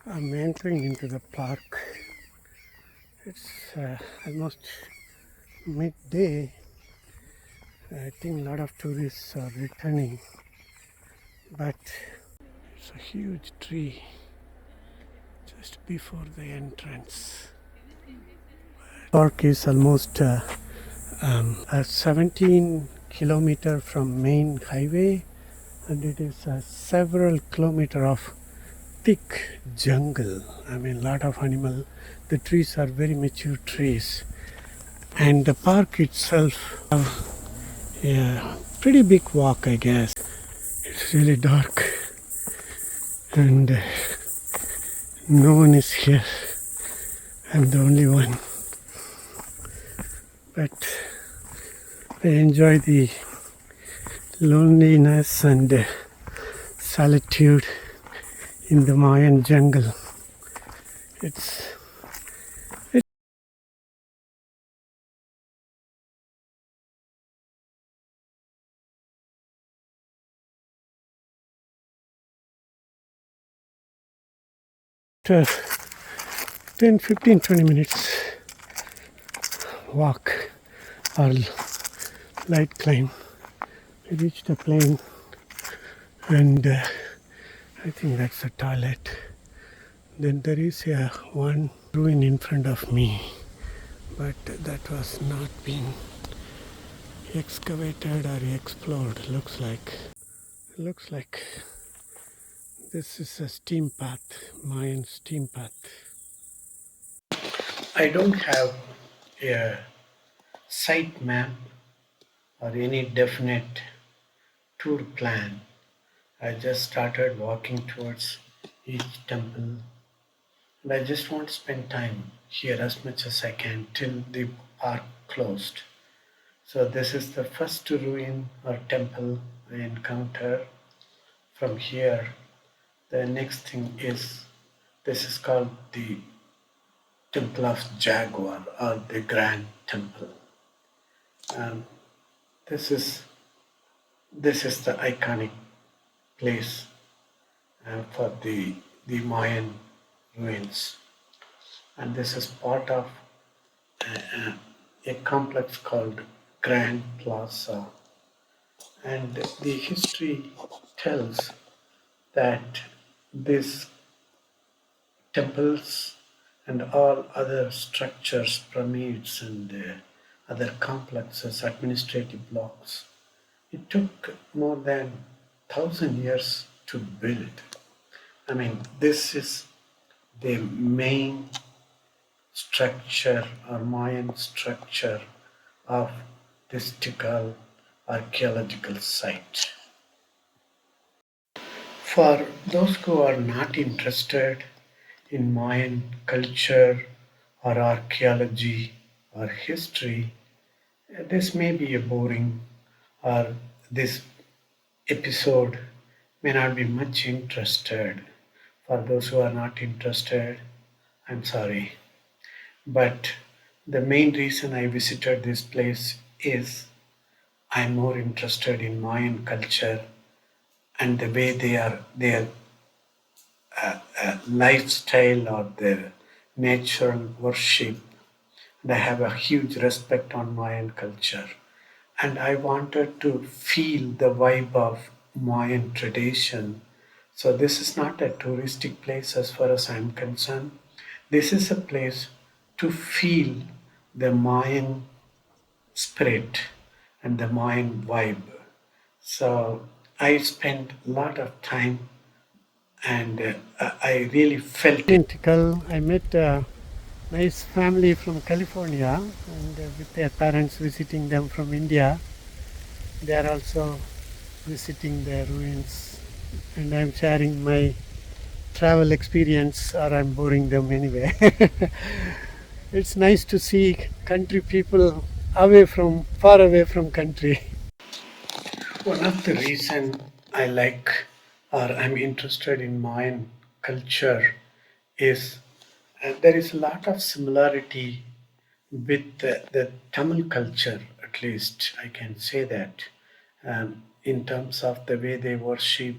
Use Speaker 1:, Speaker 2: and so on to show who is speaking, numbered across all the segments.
Speaker 1: I'm entering into the park. It's almost midday. I think a lot of tourists are returning, but it's a huge tree just before the entrance. Park is almost 17 kilometer from main highway, and it is several kilometer of thick jungle. I mean, lot of animal. The trees are very mature trees, and the park itself, yeah, pretty big walk, I guess. It's really dark, and no one is here. I'm the only one, but I enjoy the loneliness and solitude in the Mayan jungle. It's 10, 15, 20 minutes walk or light climb. I reached the plane, and I think that's the toilet. Then there is a one ruin in front of me, but that was not being excavated or explored. Looks like this is a steam path, Mayan steam path. I don't have a site map or any definite tour plan. I just started walking towards each temple, and I just want to spend time here as much as I can till the park closed. So this is the first ruin or temple I encounter from here. The next thing is this is called the Temple of Jaguar or the Grand Temple. And this is this is the iconic place for the Mayan ruins. And this is part of a complex called Grand Plaza. And the history tells that these temples and all other structures, pyramids, and other complexes, administrative blocks, it took more than 1,000 years to build. I mean, this is the main structure or Mayan structure of this Tikal archaeological site. For those who are not interested in Mayan culture or archaeology or history, this may be a boring or this episode may not be much interested. For those who are not interested, I'm sorry. But the main reason I visited this place is I'm more interested in Mayan culture and the way their lifestyle or their natural worship. And I have a huge respect on Mayan culture. And I wanted to feel the vibe of Mayan tradition. So this is not a touristic place as far as I'm concerned. This is a place to feel the Mayan spirit and the Mayan vibe. So I spent a lot of time, and I really felt it. In Tikal, I met a nice family from California, and with their parents visiting them from India. They are also visiting the ruins, and I'm sharing my travel experience, or I'm boring them anyway. It's nice to see country people far away from country. One of the reason I like or I'm interested in Mayan culture is there is a lot of similarity with the Tamil culture, at least I can say that, in terms of the way they worship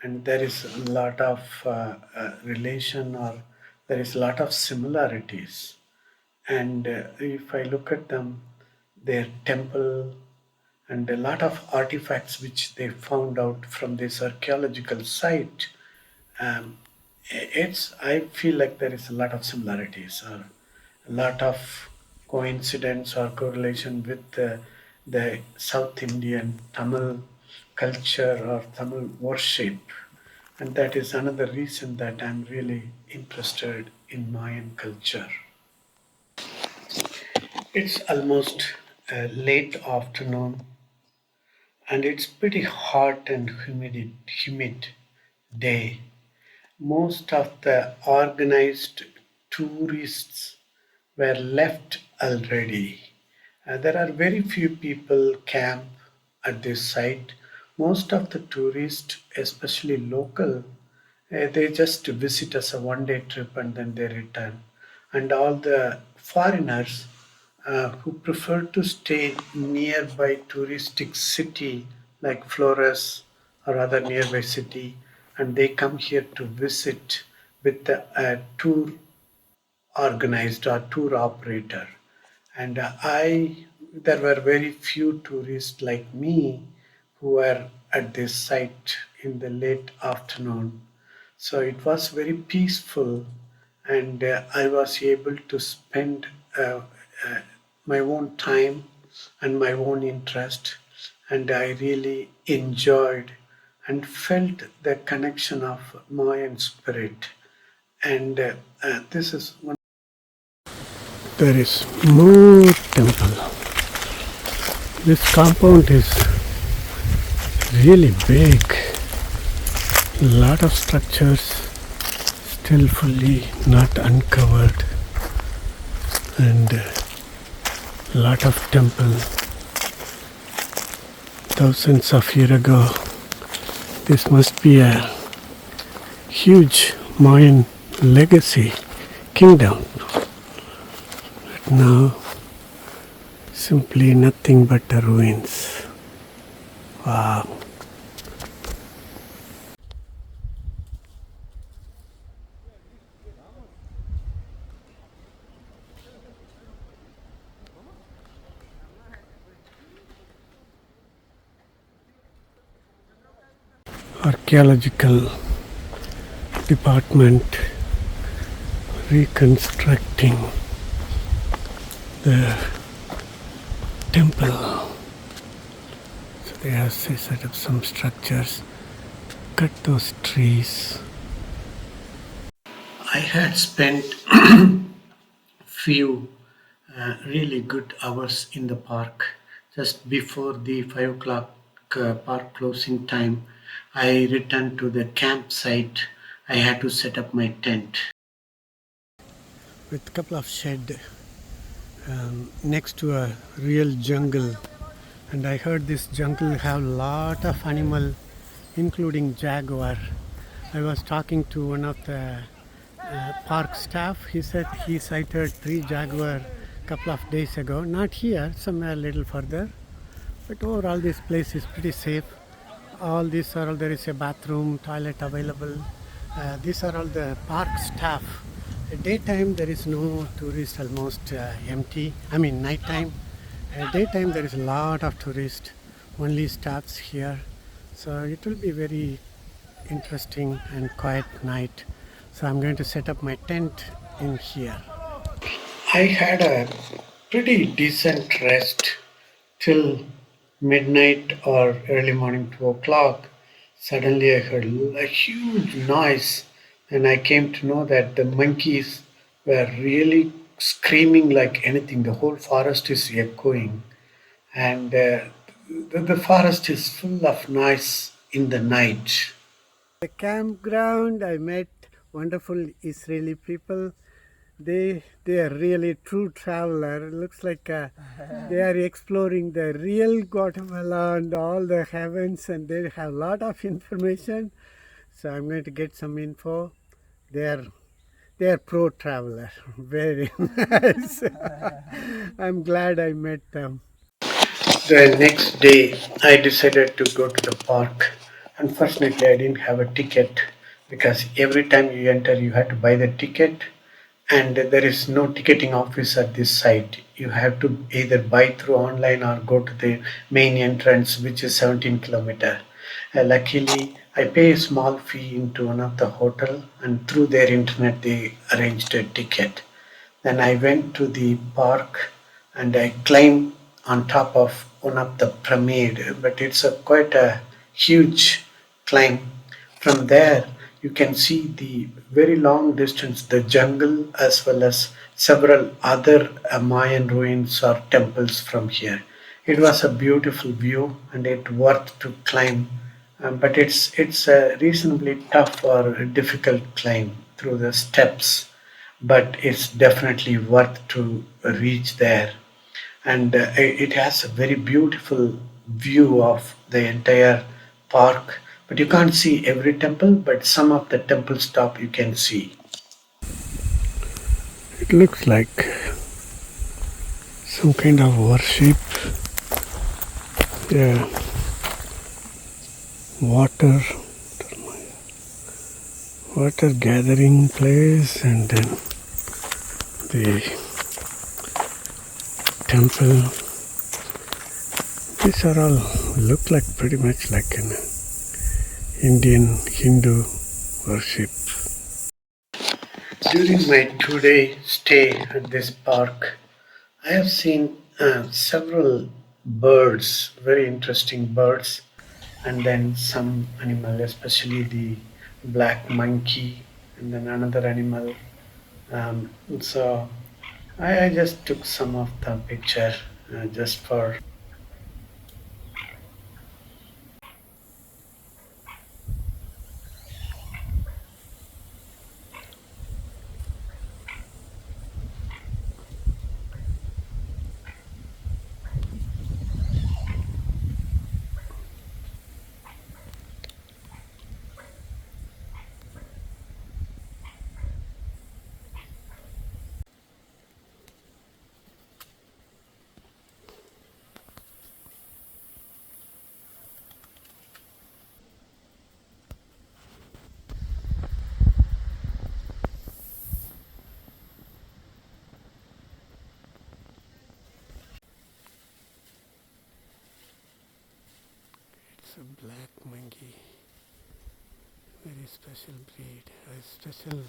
Speaker 1: and there is a lot of relation, or there is a lot of similarities. And if I look at them, their temple and a lot of artifacts which they found out from this archaeological site, um, it's I feel like there is a lot of similarities, or a lot of coincidence or correlation with the South Indian Tamil culture or Tamil worship, and that is another reason that I'm really interested in Mayan culture. It's almost a late afternoon, and it's pretty hot and humid day. Most of the organized tourists were left already. There are very few people camp at this site. Most of the tourists, especially local, they just visit as a one-day trip and then they return. And all the foreigners who prefer to stay nearby touristic city like Flores or other nearby city, and they come here to visit with a tour organized or tour operator. And I there were very few tourists like me who were at this site in the late afternoon, so it was very peaceful, and I was able to spend uh, uh, my own time and my own interest, and I really enjoyed and felt the connection of Mayan spirit. And this is one. There is more temple. This compound is really big. Lot of structures still fully not uncovered, and lot of temple. Thousands of years ago, this must be a huge Mayan legacy kingdom. But now, simply nothing but the ruins. Wow. Archaeological department reconstructing the temple. So they have set up some structures, cut those trees. I had spent few really good hours in the park. Just before the 5 o'clock park closing time, I returned to the campsite. I had to set up my tent with a couple of shed next to a real jungle. And I heard this jungle have lot of animal, including jaguar. I was talking to one of the park staff. He said he sighted 3 jaguar couple of days ago. Not here, somewhere a little further. But overall, this place is pretty safe. All these are all, there is a bathroom, toilet available. These are all the park staff. At daytime, there is no tourist, almost empty. I mean, nighttime. At daytime, there is a lot of tourists, only staffs here. So it will be very interesting and quiet night. So I'm going to set up my tent in here. I had a pretty decent rest till midnight or early morning 2 o'clock. Suddenly I heard a huge noise, and I came to know that the monkeys were really screaming like anything. The whole forest is echoing, and the forest is full of noise in the night. The campground, I met wonderful Israeli people. They are really true traveler. It looks like they are exploring the real Guatemala and all the heavens, and they have a lot of information. So I'm going to get some info. They are they are pro traveler. Very nice. I'm glad I met them. The next day, I decided to go to the park Unfortunately, I didn't have a ticket because every time you enter, you had to buy the ticket, and there is no ticketing office at this site. You have to either buy through online or go to the main entrance, which is 17 kilometer. Luckily, I pay a small fee into one of the hotel, and through their internet they arranged a ticket. Then I went to the park and I climbed on top of one of the pyramid, but it's a quite a huge climb. From there, you can see the very long distance, the jungle, as well as several other Mayan ruins or temples from here. It was a beautiful view and it worth to climb, but it's a reasonably tough or difficult climb through the steps, but it's definitely worth to reach there. And it has a very beautiful view of the entire park, but you can't see every temple, but some of the temples top you can see. It looks like some kind of worship. Yeah, water, water gathering place, and then the temple. These are all look like pretty much like an Indian Hindu worship. During my 2 day stay at this park, I have seen several birds, very interesting birds, and then some animal, especially the black monkey, and then another animal. So I just took some of the picture just for. It's a black monkey, very special breed, a special.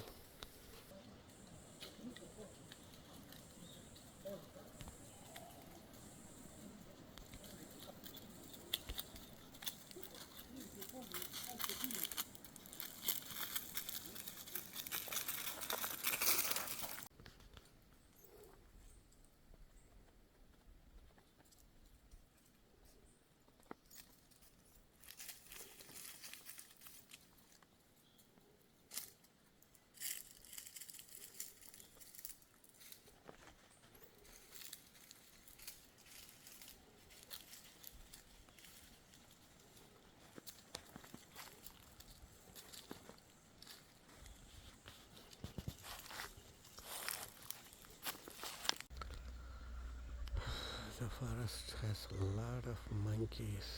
Speaker 1: The forest has a lot of monkeys,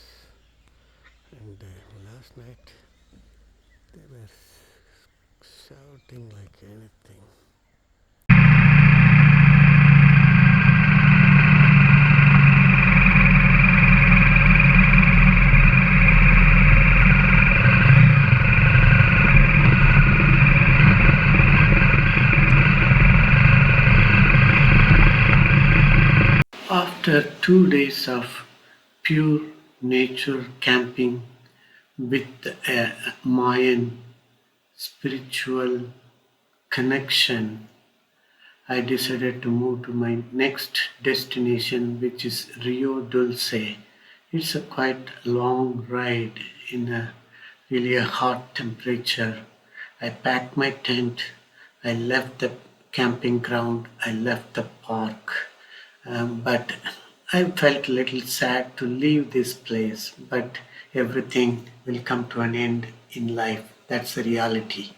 Speaker 1: and last night they were shouting like anything. After 2 days of pure nature camping with a Mayan spiritual connection, I decided to move to my next destination, which is Rio Dulce. It's a quite long ride in a really a hot temperature. I packed my tent, I left the camping ground, I left the park. But I felt a little sad to leave this place, but everything will come to an end in life. That's the reality.